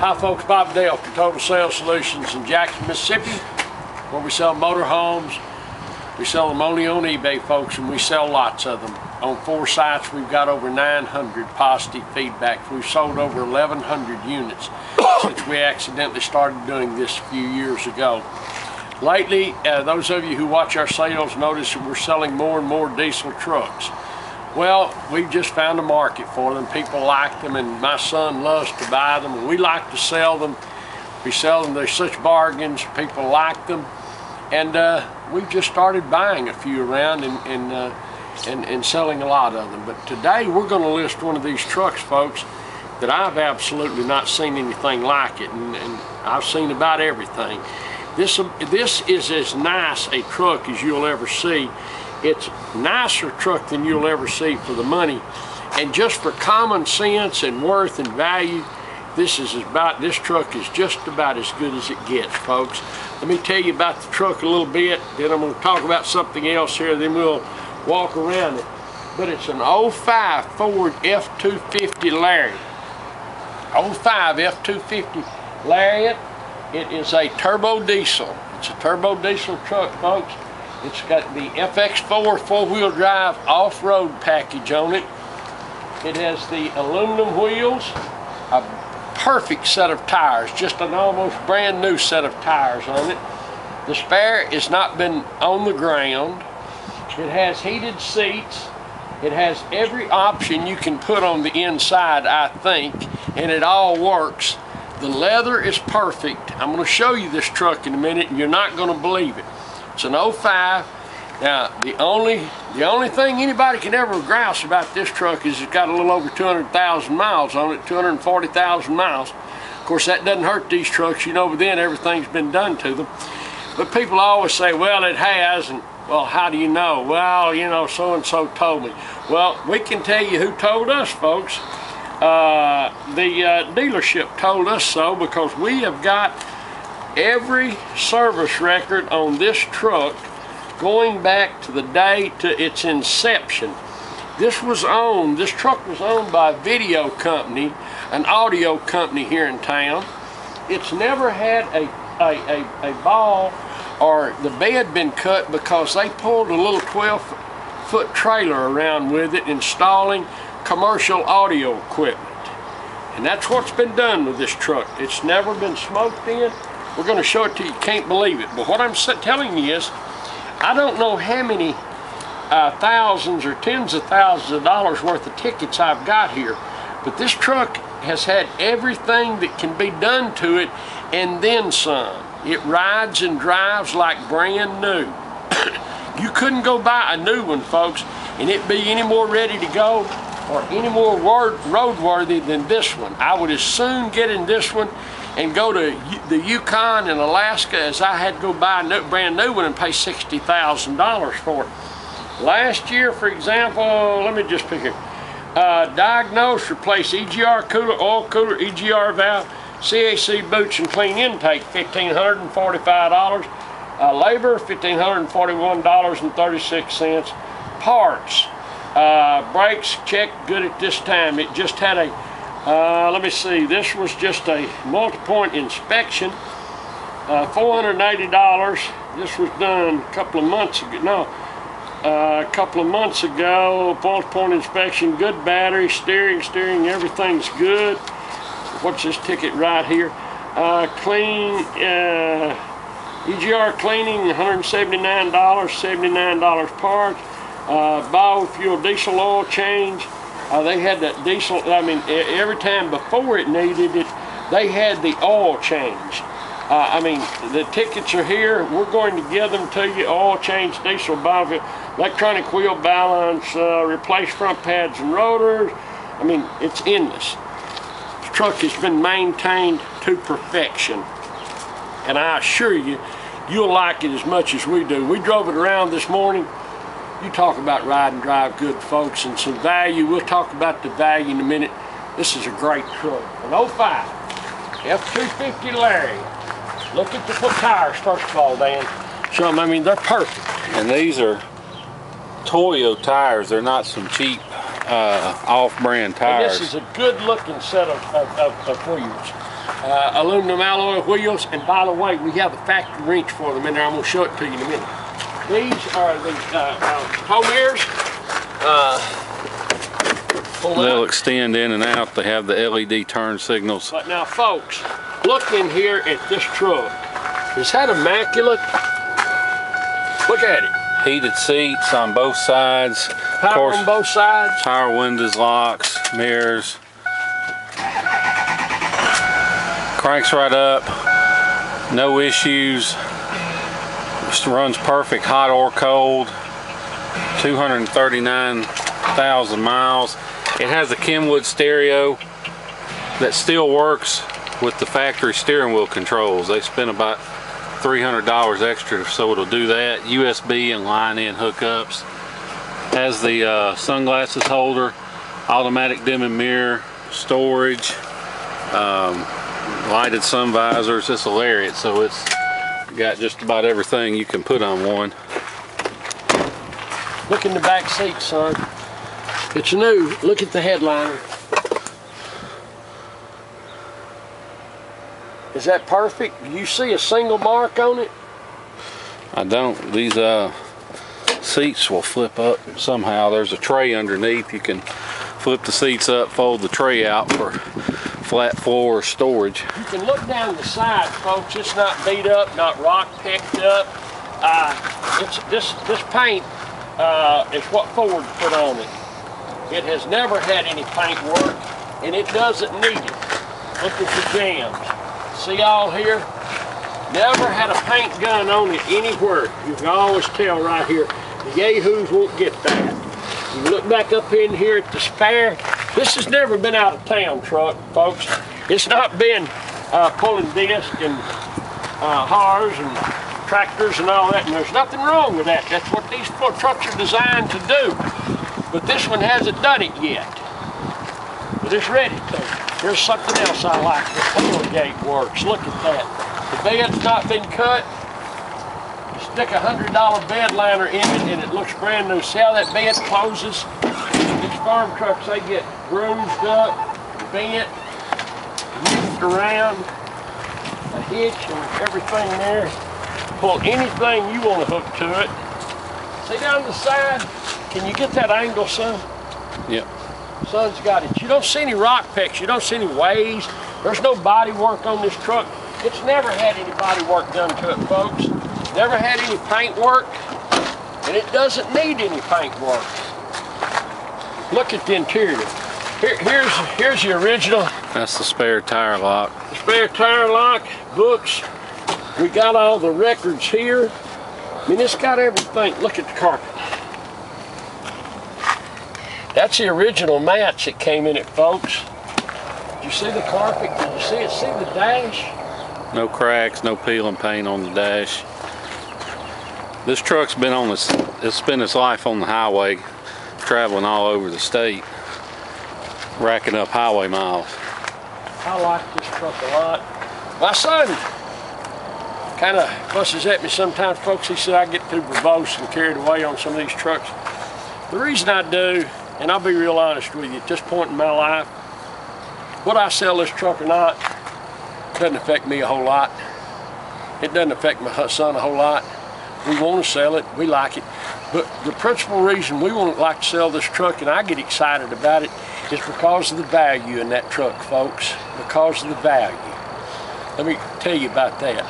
Hi folks, Bob Dale for Total Sales Solutions in Jackson, Mississippi, where we sell motorhomes. We sell them only on eBay, folks, and we sell lots of them. On 4 sites, we've got over 900 positive feedback. We've sold over 1,100 units since we accidentally started doing this a few years ago. Lately, those of you who watch our sales notice that we're selling more and more diesel trucks. Well, we've just found a market for them. People like them, and my son loves to buy them, and we like to sell them. We sell them, they're such bargains, people like them. And we've just started buying a few around and selling a lot of them. But today we're going to list one of these trucks, folks, that I've absolutely not seen anything like it, and I've seen about everything. This is as nice a truck as you'll ever see. It's a nicer truck than you'll ever see for the money. And just for common sense and worth and value, this truck is just about as good as it gets, folks. Let me tell you about the truck a little bit, then I'm going to talk about something else here, then we'll walk around it. But it's an 05 Ford F250 Lariat. 05 F250 Lariat. It is a turbo diesel. It's a turbo diesel truck, folks. It's got the FX4 4-wheel drive off-road package on it. It has the aluminum wheels, a perfect set of tires, just an almost brand new set of tires on it. The spare has not been on the ground. It has heated seats. It has every option you can put on the inside, I think, and it all works. The leather is perfect. I'm going to show you this truck in a minute, and you're not going to believe it. It's an 05. Now, the only thing anybody can ever grouse about this truck is it's got a little over 200,000 miles on it, 240,000 miles. Of course, that doesn't hurt these trucks, you know, but then everything's been done to them. But people always say, well, it has, and well, how do you know? Well, you know, so-and-so told me. Well, we can tell you who told us, folks. The dealership told us so, because we have got every service record on this truck going back to the day to its inception. This truck was owned by a video company, an audio company here in town. It's never had a ball or the bed been cut, because they pulled a little 12-foot trailer around with it installing commercial audio equipment. And that's what's been done with this truck. It's never been smoked in. We're going to show it to you. You can't believe it. But what I'm telling you is, I don't know how many thousands or tens of thousands of dollars worth of tickets I've got here, but this truck has had everything that can be done to it, and then some. It rides and drives like brand new. You couldn't go buy a new one, folks, and it be any more ready to go or any more roadworthy than this one. I would as soon get in this one and go to the Yukon in Alaska as I had to go buy a brand new one and pay $60,000 for it. Last year, for example, let me just pick here. Diagnose, replace EGR cooler, oil cooler, EGR valve, CAC boots and clean intake, $1,545. Labor, $1,541.36. Parts, brakes checked good at this time. It just had a let me see, this was just a multi-point inspection, $480. This was done a couple of months ago. Multi-point inspection, good battery, steering, everything's good. What's this ticket right here? Clean, EGR cleaning, $179, $79 parts. Biofuel diesel oil change. They had that diesel, I mean, every time before it needed it, they had the oil change. I mean, the tickets are here. We're going to give them to you. Oil change, diesel, biofuel, electronic wheel balance, replace front pads and rotors. I mean, it's endless. The truck has been maintained to perfection. And I assure you, you'll like it as much as we do. We drove it around this morning. You talk about ride and drive good, folks, and some value. We'll talk about the value in a minute. This is a great truck. An 05 F250 Lariat. Look at the tires, first of all, Dan. Show them, I mean, they're perfect. And these are Toyo tires. They're not some cheap off-brand tires. And this is a good-looking set of wheels. aluminum alloy wheels, and by the way, we have a factory wrench for them in there. I'm going to show it to you in a minute. These are the tow mirrors. They'll extend in and out. They have the LED turn signals. But now, folks, look in here at this truck. Is that immaculate? Look at it. Heated seats on both sides. Power on both sides. Power windows, locks, mirrors. Cranks right up. No issues. Just runs perfect, hot or cold. 239,000 miles. It has a Kenwood stereo that still works with the factory steering wheel controls. They spent about $300 extra, so it'll do that. USB and line-in hookups. Has the sunglasses holder, automatic dimming mirror, storage, lighted sun visors. It's a Lariat, so it's got just about everything you can put on one. Look in the back seat, son. It's new. Look at the headliner. Is that perfect? Do you see a single mark on it? I don't. These seats will flip up somehow. There's a tray underneath. You can flip the seats up, fold the tray out for flat floor storage. You can look down the side, folks. It's not beat up, not rock picked up. This paint is what Ford put on it. It has never had any paint work, and it doesn't need it. Look at the jams. See all here? Never had a paint gun on it anywhere. You can always tell right here. The yahoos won't get that. You look back up in here at the spare. This has never been out of town truck, folks. It's not been pulling disc and hars and tractors and all that, and there's nothing wrong with that. That's what these trucks are designed to do. But this one hasn't done it yet. But it's ready to. Here's something else I like. The tailgate works. Look at that. The bed's not been cut. You stick a $100 bed liner in it and it looks brand new. See how that bed closes? These farm trucks, they get bruised up, bent, used around, a hitch and everything there. Pull anything you want to hook to it. See down the side? Can you get that angle, son? Yep. Son's got it. You don't see any rock picks. You don't see any waves. There's no body work on this truck. It's never had any body work done to it, folks. Never had any paint work, and it doesn't need any paint work. Look at the interior. Here's the original. That's the spare tire lock. The spare tire lock, books. We got all the records here. I mean, it's got everything. Look at the carpet. That's the original mats that came in it, folks. Did you see the carpet? Did you see it? See the dash? No cracks, no peeling paint on the dash. This truck's been on it's spent its life on the highway, traveling all over the state, racking up highway miles. I like this truck a lot. My son kind of fusses at me sometimes, folks. He said I get too verbose and carried away on some of these trucks. The reason I do, and I'll be real honest with you, at this point in my life, whether I sell this truck or not, doesn't affect me a whole lot. It doesn't affect my son a whole lot. We want to sell it, we like it. But the principal reason we want to like to sell this truck, and I get excited about it, is because of the value in that truck, folks. Because of the value. Let me tell you about that.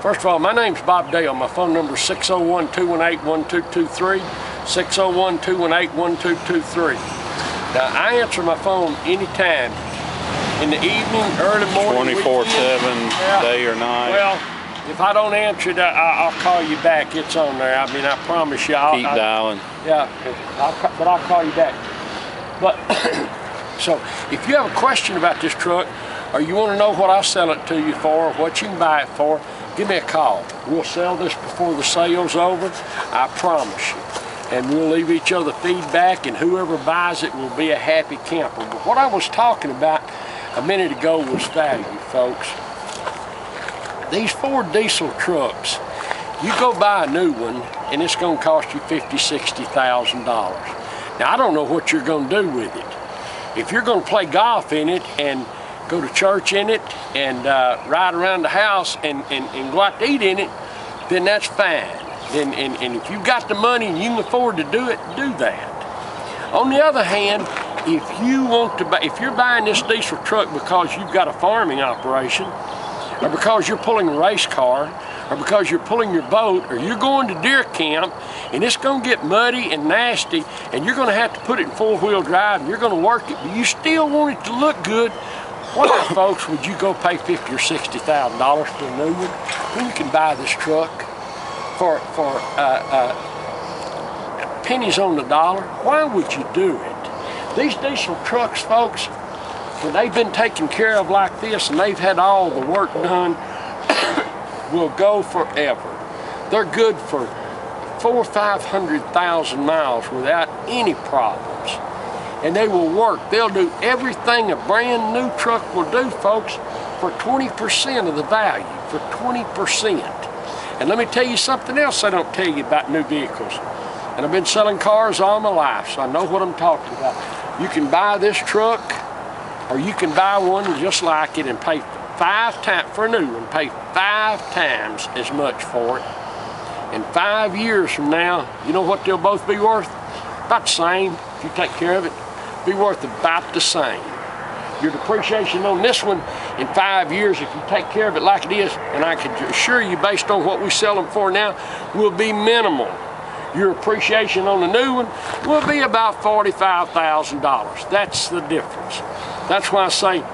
First of all, my name's Bob Dale. My phone number is 601-218-1223. 601-218-1223. Now, I answer my phone anytime. In the evening, early morning, 24/7, day or night. Well, if I don't answer it, I'll call you back. It's on there. I mean, I promise you. Keep dialing. Yeah, but I'll call you back. But, so, if you have a question about this truck, or you want to know what I sell it to you for, or what you can buy it for, give me a call. We'll sell this before the sale's over. I promise you. And we'll leave each other feedback, and whoever buys it will be a happy camper. But what I was talking about a minute ago was value, folks. These Ford diesel trucks, you go buy a new one, and it's going to cost you $50,000, $60,000. Now, I don't know what you're going to do with it. If you're going to play golf in it and go to church in it, and ride around the house and go out to eat in it, then that's fine. And if you've got the money and you can afford to do it, do that. On the other hand, if you want to buy, if you're buying this diesel truck because you've got a farming operation, or because you're pulling a race car, or because you're pulling your boat, or you're going to deer camp, and it's going to get muddy and nasty, and you're going to have to put it in four-wheel drive, and you're going to work it, but you still want it to look good, why, folks, would you go pay $50,000 or $60,000 for a new one when you can buy this truck for pennies on the dollar? Why would you do it? These diesel trucks, folks, when they've been taken care of like this and they've had all the work done, will go forever. They're good for 400,000 or 500,000 miles without any problems. And they will work. They'll do everything a brand new truck will do, folks, for 20% of the value, for 20%. And let me tell you something else I don't tell you about new vehicles. And I've been selling cars all my life, so I know what I'm talking about. You can buy this truck, or you can buy one just like it and pay 5 times for a new one, pay 5 times as much for it. And 5 years from now, you know what they'll both be worth? About the same. If you take care of it, be worth about the same. Your depreciation on this one in 5 years, if you take care of it like it is, and I can assure you based on what we sell them for now, will be minimal. Your appreciation on the new one will be about $45,000. That's the difference. That's why I say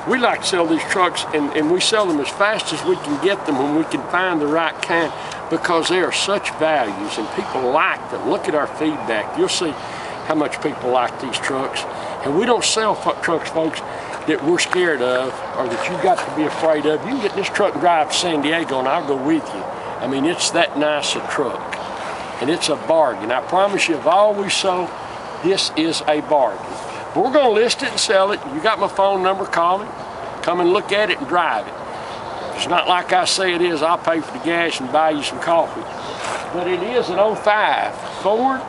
we like to sell these trucks, and we sell them as fast as we can get them when we can find the right kind, because they are such values and people like them. Look at our feedback. You'll see how much people like these trucks. And we don't sell trucks, folks, that we're scared of or that you've got to be afraid of. You can get this truck and drive to San Diego and I'll go with you. I mean, it's that nice a truck. And it's a bargain. I promise you, of all we sold, this is a bargain. But we're going to list it and sell it. You got my phone number, call me. Come and look at it and drive it. It's not like I say it is, I'll pay for the gas and buy you some coffee. But it is an 05 Ford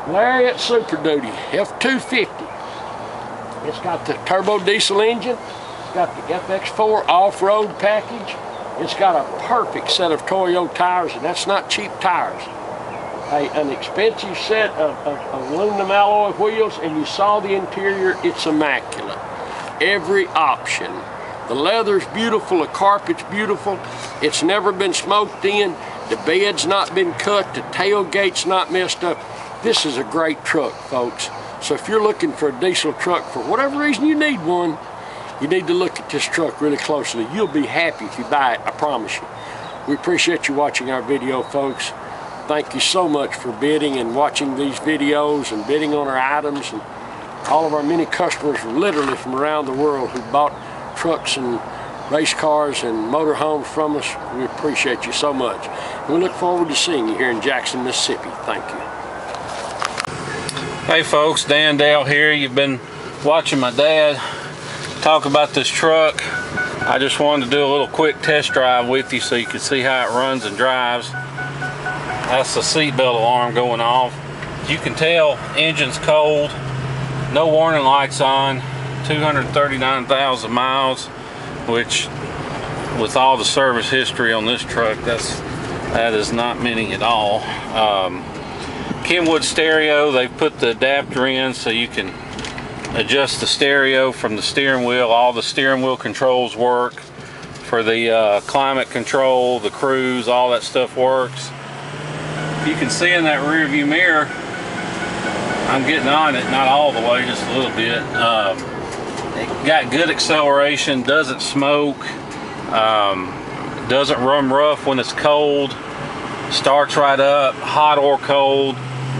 Lariat Super Duty F250. It's got the turbo diesel engine. It's got the FX4 off-road package. It's got a perfect set of Toyo tires, and that's not cheap tires. An expensive set of aluminum alloy wheels, and you saw the interior, it's immaculate. Every option. The leather's beautiful, the carpet's beautiful. It's never been smoked in. The bed's not been cut, the tailgate's not messed up. This is a great truck, folks. So if you're looking for a diesel truck, for whatever reason you need one, you need to look at this truck really closely. You'll be happy if you buy it, I promise you. We appreciate you watching our video, folks. Thank you so much for bidding and watching these videos and bidding on our items, and all of our many customers literally from around the world who bought trucks and race cars and motor homes from us. We appreciate you so much. We look forward to seeing you here in Jackson, Mississippi. Thank you. Hey folks, Dan Dale here. You've been watching my dad talk about this truck. I just wanted to do a little quick test drive with you so you can see how it runs and drives. That's the seatbelt alarm going off. As you can tell, engine's cold, no warning lights on, 239,000 miles, which with all the service history on this truck, that is not many at all. Kenwood stereo, they've put the adapter in so you can adjust the stereo from the steering wheel. All the steering wheel controls work. For the climate control, the cruise, all that stuff works. You can see in that rear view mirror, I'm getting on it, not all the way, just a little bit. It got good acceleration, doesn't smoke, doesn't run rough when it's cold, starts right up, hot or cold,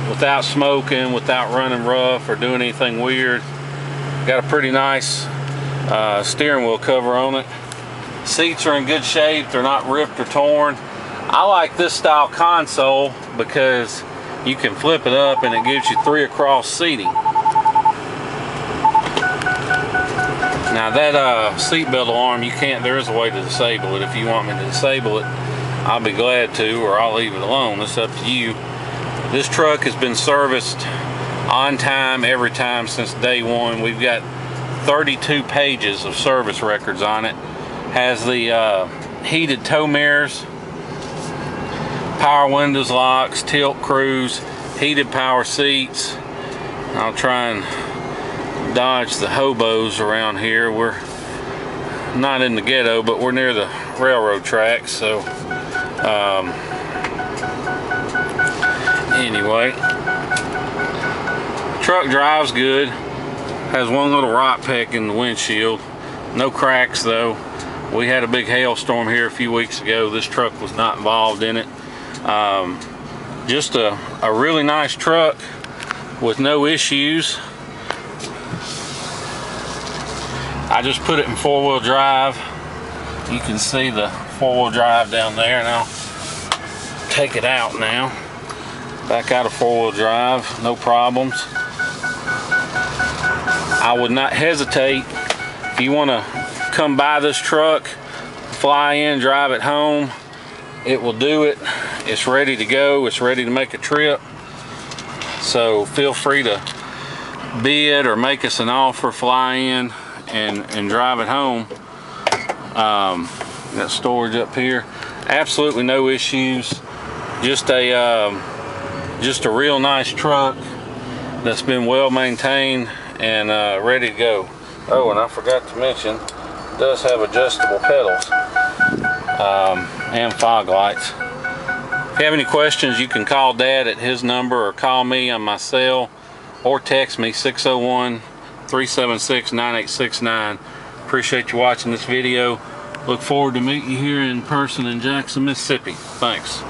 without smoking, without running rough or doing anything weird. Got a pretty nice steering wheel cover on it. Seats are in good shape, they're not ripped or torn. I like this style console because you can flip it up and it gives you 3 across seating. Now that seatbelt alarm, there is a way to disable it. If you want me to disable it, I'll be glad to, or I'll leave it alone. It's up to you. This truck has been serviced on time every time since day one. We've got 32 pages of service records on it. Has the heated tow mirrors, power windows, locks, tilt cruise, heated power seats. I'll try and dodge the hobos around here. We're not in the ghetto, but we're near the railroad tracks, so anyway, truck drives good. Has one little rock peck in the windshield. No cracks though. We had a big hailstorm here a few weeks ago. This truck was not involved in it. Just a really nice truck with no issues. I just put it in 4-wheel drive. You can see the 4-wheel drive down there, and I'll take it out now. Back out of 4-wheel drive, no problems. I would not hesitate if you want to come buy this truck, fly in, drive it home. It will do it. It's ready to go. It's ready to make a trip. So feel free to bid or make us an offer, fly in and drive it home. Got storage up here. Absolutely no issues. Just a real nice truck that's been well maintained and ready to go. Oh, and I forgot to mention, it does have adjustable pedals and fog lights. If you have any questions, you can call Dad at his number or call me on my cell or text me 601-376-9869. Appreciate you watching this video. Look forward to meeting you here in person in Jackson, Mississippi. Thanks.